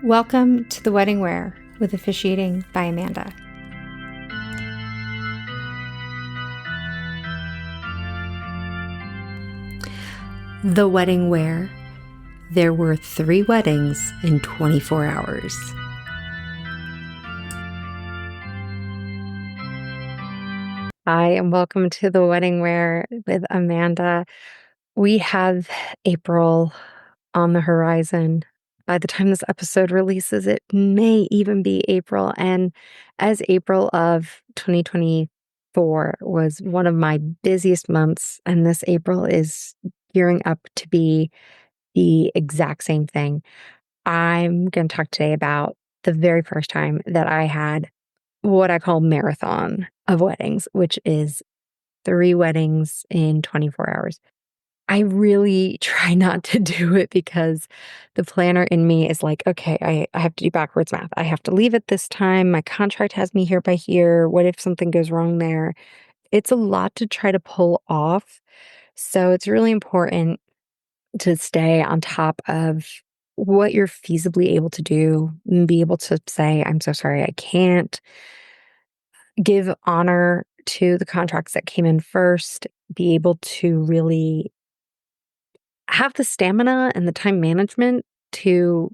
Welcome to The Wedding Wear with Officiating by Amanda. The Wedding Wear. There were 3 weddings in 24 hours. Hi, and welcome to The Wedding Wear with Amanda. We have April on the horizon. By the time this episode releases, it may even be April. And as April of 2024 was one of my busiest months, and this April is gearing up to be the exact same thing. I'm going to talk today about the very first time that I had what I call marathon of weddings, which is 3 weddings in 24 hours. I really try not to do it because the planner in me is like, okay, I have to do backwards math. I have to leave at this time. My contract has me here by here. What if something goes wrong there? It's a lot to try to pull off. So it's really important to stay on top of what you're feasibly able to do and be able to say, I'm so sorry, I can't. Give honor to the contracts that came in first, be able to really have the stamina and the time management to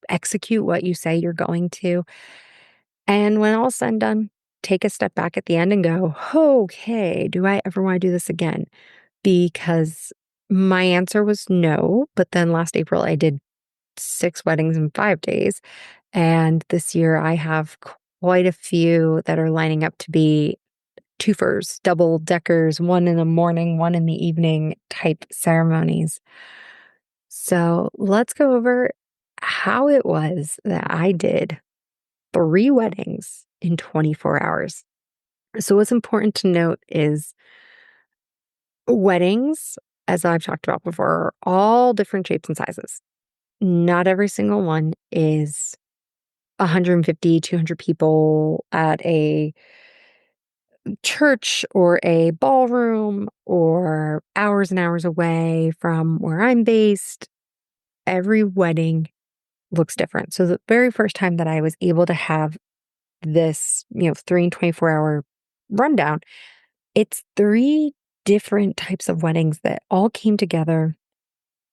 execute what you say you're going to. And when all's said and done, take a step back at the end and go, okay, do I ever want to do this again? Because my answer was no. But then last April, I did 6 weddings in 5 days. And this year, I have quite a few that are lining up to be twofers, double deckers, one in the morning, one in the evening type ceremonies. So let's go over how it was that I did 3 weddings in 24 hours. So what's important to note is weddings, as I've talked about before, are all different shapes and sizes. Not every single one is 150, 200 people at a church or a ballroom or hours and hours away from where I'm based. Every wedding looks different. So the very first time that I was able to have this, 3 and 24-hour rundown, it's 3 different types of weddings that all came together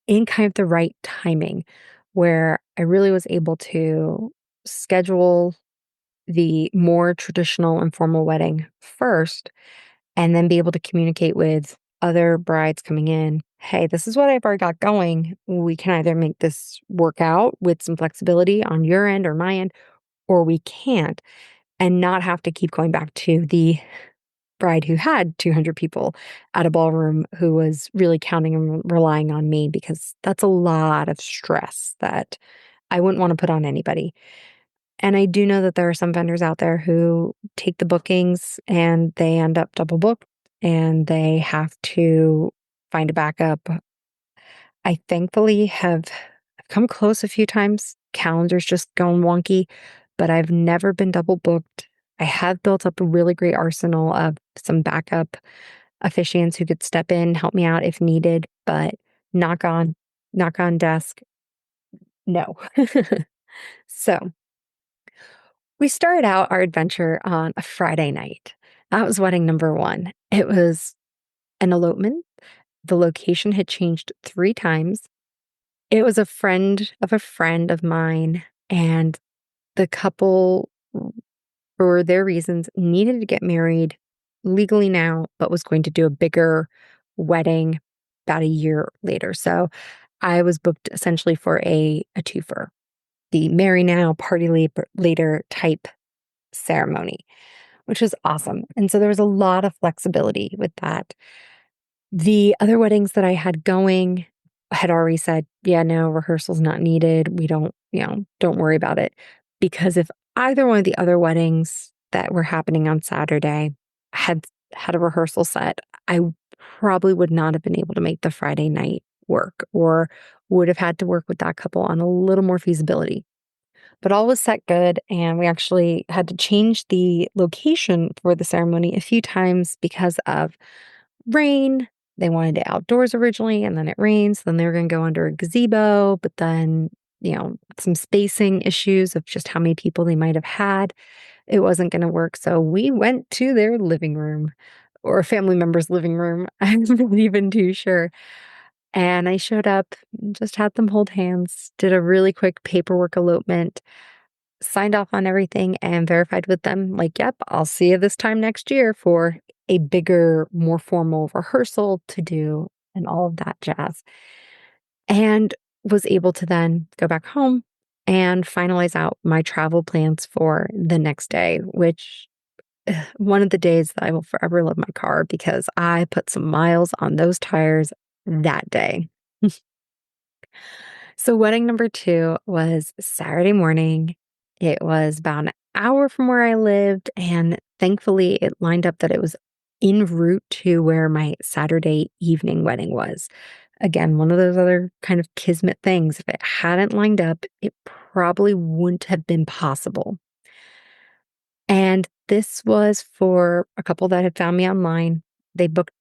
in kind of the right timing, where I really was able to schedule the more traditional and formal wedding first, and then be able to communicate with other brides coming in. Hey, this is what I've already got going. We can either make this work out with some flexibility on your end or my end, or we can't, and not have to keep going back to the bride who had 200 people at a ballroom who was really counting and relying on me, because that's a lot of stress that I wouldn't want to put on anybody. And I do know that there are some vendors out there who take the bookings and they end up double booked and they have to find a backup. I thankfully have come close a few times. Calendars just going wonky, but I've never been double booked. I have built up a really great arsenal of some backup officiants who could step in, help me out if needed, but knock on desk, no. So we started out our adventure on a Friday night. That was wedding number 1. It was an elopement. The location had changed 3 times. It was a friend of mine, and the couple, for their reasons, needed to get married legally now, but was going to do a bigger wedding about a year later. So I was booked essentially for a twofer, the marry now, party later type ceremony, which was awesome. And so there was a lot of flexibility with that. The other weddings that I had going had already said, yeah, no, rehearsal's not needed. We don't, don't worry about it. Because if either one of the other weddings that were happening on Saturday had a rehearsal set, I probably would not have been able to make the Friday night work, or would have had to work with that couple on a little more feasibility. But all was set good, and we actually had to change the location for the ceremony a few times because of rain. They wanted it outdoors originally, and then it rains. Then they were going to go under a gazebo, but then some spacing issues of just how many people they might have had. It wasn't going to work. So we went to their living room or a family member's living room. I'm not even too sure. And I showed up, just had them hold hands, did a really quick paperwork elopement, signed off on everything, and verified with them, like, yep, I'll see you this time next year for a bigger, more formal rehearsal to do and all of that jazz. And was able to then go back home and finalize out my travel plans for the next day, which one of the days that I will forever love my car because I put some miles on those tires that day. So, wedding number two was Saturday morning. It was about an hour from where I lived. And thankfully, it lined up that it was en route to where my Saturday evening wedding was. Again, one of those other kind of kismet things. If it hadn't lined up, it probably wouldn't have been possible. And this was for a couple that had found me online. They booked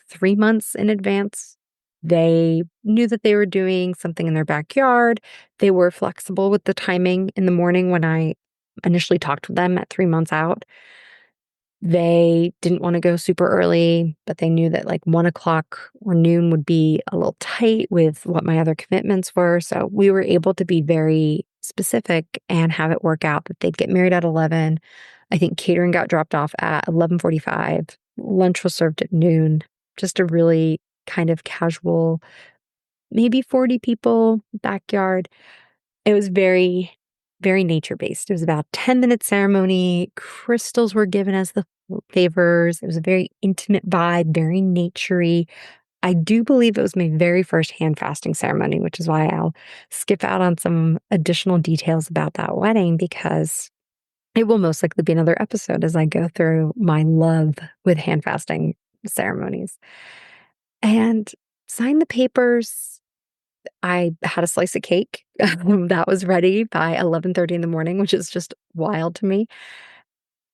3 months in advance. They knew that they were doing something in their backyard. They were flexible with the timing in the morning when I initially talked to them at 3 months out. They didn't want to go super early, but they knew that like 1 o'clock or noon would be a little tight with what my other commitments were. So we were able to be very specific and have it work out that they'd get married at 11. I think catering got dropped off at 11:45. Lunch was served at noon. Just a really kind of casual, maybe 40 people backyard. It was very, very nature based. It was about 10-minute ceremony. Crystals were given as the favors. It was a very intimate vibe, very naturey. I do believe it was my very first hand fasting ceremony, which is why I'll skip out on some additional details about that wedding because it will most likely be another episode as I go through my love with hand fasting ceremonies. And signed the papers. I had a slice of cake that was ready by 11:30 in the morning, which is just wild to me.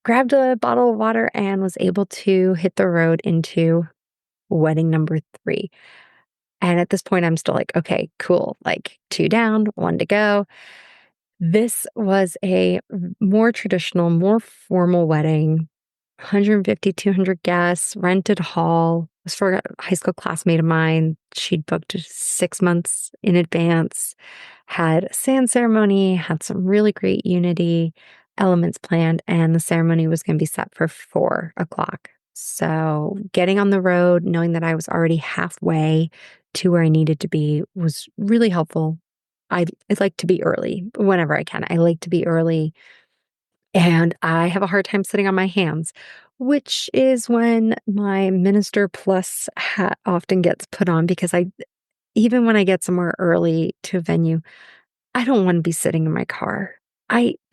Grabbed a bottle of water and was able to hit the road into wedding number 3. And at this point, I'm still like, okay, cool. Like 2 down, 1 to go. This was a more traditional, more formal wedding. 150, 200 guests, rented hall. It was for a high school classmate of mine. She'd booked 6 months in advance, had a sand ceremony, had some really great unity elements planned, and the ceremony was going to be set for 4 o'clock. So getting on the road, knowing that I was already halfway to where I needed to be was really helpful. I like to be early whenever I can. I like to be early and I have a hard time sitting on my hands, which is when my minister plus hat often gets put on because even when I get somewhere early to a venue, I don't want to be sitting in my car.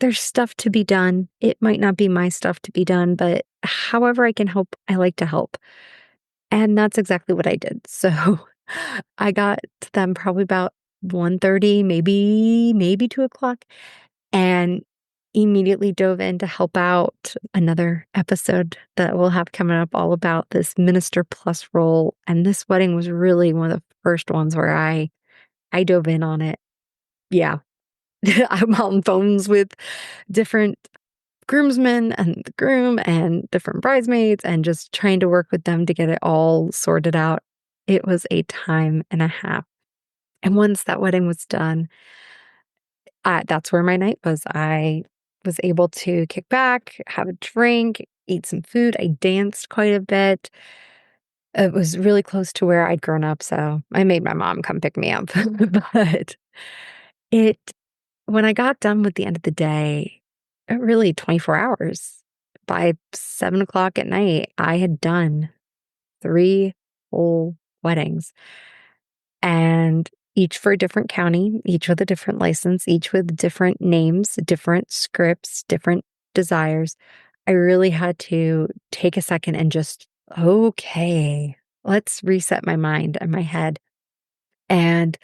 There's stuff to be done. It might not be my stuff to be done, but however I can help, I like to help. And that's exactly what I did. So I got to them probably about 1:30, maybe 2 o'clock and immediately dove in to help out. Another episode that we'll have coming up all about this minister plus role. And this wedding was really one of the first ones where I dove in on it. Yeah. I'm on phones with different groomsmen and the groom and different bridesmaids and just trying to work with them to get it all sorted out. It was a time and a half. And once that wedding was done, that's where my night was. I was able to kick back, have a drink, eat some food. I danced quite a bit. It was really close to where I'd grown up, so I made my mom come pick me up. But it when I got done with the end of the day, really 24 hours, by 7 o'clock at night, I had done 3 whole weddings. And each for a different county, each with a different license, each with different names, different scripts, different desires. I really had to take a second and just, okay, let's reset my mind and my head. And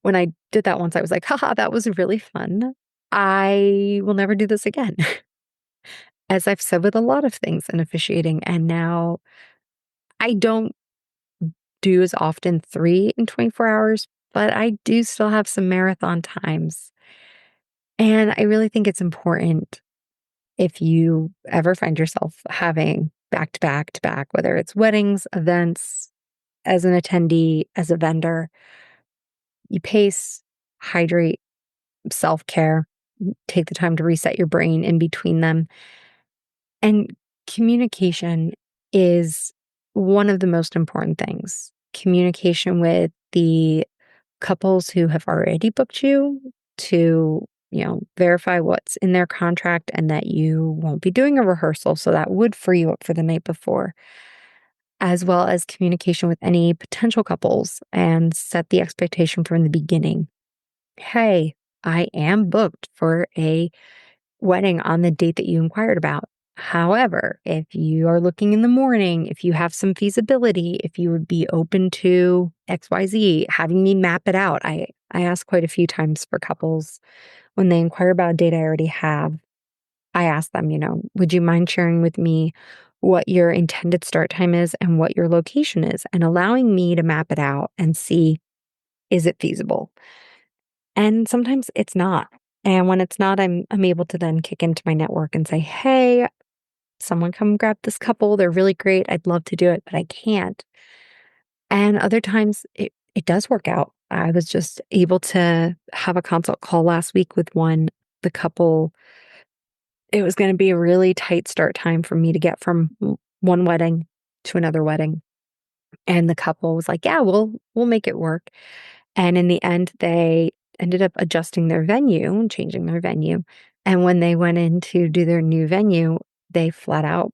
when I did that once, I was like, haha, that was really fun. I will never do this again. As I've said with a lot of things in officiating. And now I don't do as often 3 in 24 hours, but I do still have some marathon times. And I really think it's important if you ever find yourself having back to back to back, whether it's weddings, events, as an attendee, as a vendor, you pace, hydrate, self care, take the time to reset your brain in between them. And communication is one of the most important things. Communication with the couples who have already booked you to, verify what's in their contract and that you won't be doing a rehearsal. So that would free you up for the night before, as well as communication with any potential couples and set the expectation from the beginning. Hey, I am booked for a wedding on the date that you inquired about. However, if you are looking in the morning, if you have some feasibility, if you would be open to XYZ, having me map it out. I ask quite a few times for couples when they inquire about a date I already have. I ask them, would you mind sharing with me what your intended start time is and what your location is, and allowing me to map it out and see, is it feasible? And sometimes it's not. And when it's not, I'm able to then kick into my network and say, hey, someone come grab this couple. They're really great. I'd love to do it, but I can't. And other times it does work out. I was just able to have a consult call last week with the couple. It was going to be a really tight start time for me to get from one wedding to another wedding. And the couple was like, yeah, we'll make it work. And in the end, they ended up adjusting their venue and changing their venue. And when they went in to do their new venue, they flat out,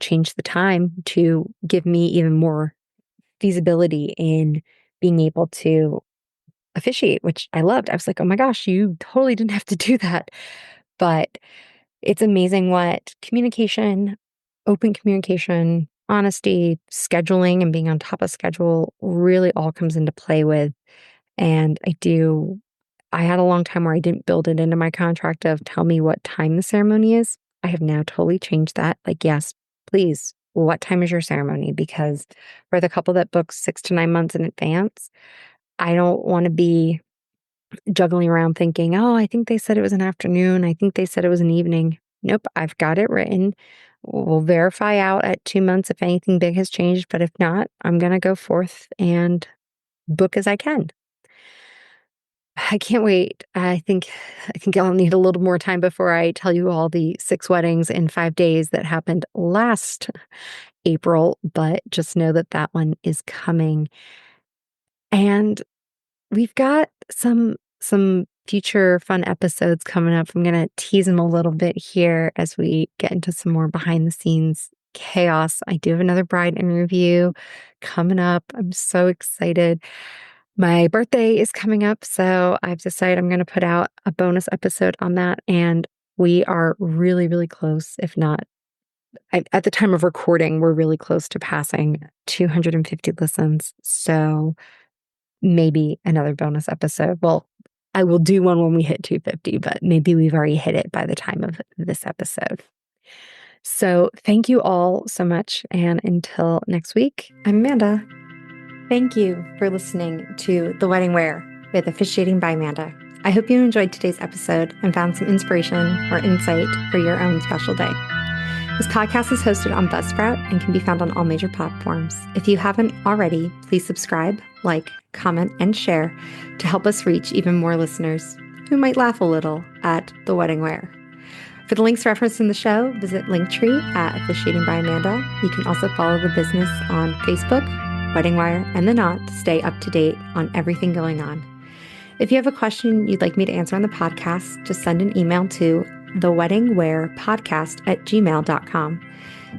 changed the time to give me even more feasibility in being able to officiate, which I loved. I was like, oh my gosh, you totally didn't have to do that. But it's amazing what communication, open communication, honesty, scheduling, and being on top of schedule really all comes into play with. And I had a long time where I didn't build it into my contract of tell me what time the ceremony is. I have now totally changed that. Like, yes, please, what time is your ceremony? Because for the couple that books 6 to 9 months in advance, I don't want to be juggling around thinking, oh, I think they said it was an afternoon. I think they said it was an evening. Nope, I've got it written. We'll verify out at 2 months if anything big has changed. But if not, I'm going to go forth and book as I can. I can't wait. I think I'll need a little more time before I tell you all the 6 weddings in 5 days that happened last April, but just know that that one is coming. And we've got some future fun episodes coming up. I'm going to tease them a little bit here as we get into some more behind the scenes chaos. I do have another bride interview coming up. I'm so excited. My birthday is coming up, so I've decided I'm going to put out a bonus episode on that. And we are really, really close. If not, at the time of recording, we're really close to passing 250 listens. So maybe another bonus episode. Well, I will do one when we hit 250, but maybe we've already hit it by the time of this episode. So thank you all so much. And until next week, I'm Amanda. Thank you for listening to The Wedding Wear with Officiating by Amanda. I hope you enjoyed today's episode and found some inspiration or insight for your own special day. This podcast is hosted on Buzzsprout and can be found on all major platforms. If you haven't already, please subscribe, like, comment, and share to help us reach even more listeners who might laugh a little at The Wedding Wear. For the links referenced in the show, visit Linktree at Officiating by Amanda. You can also follow the business on Facebook, Wedding Wire, and The Knot to stay up to date on everything going on. If you have a question you'd like me to answer on the podcast, just send an email to theweddingwearpodcast@gmail.com.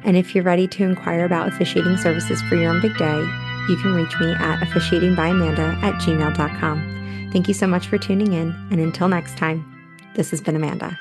And if you're ready to inquire about officiating services for your own big day, you can reach me at officiatingbyamanda@gmail.com. Thank you so much for tuning in, and until next time, this has been Amanda.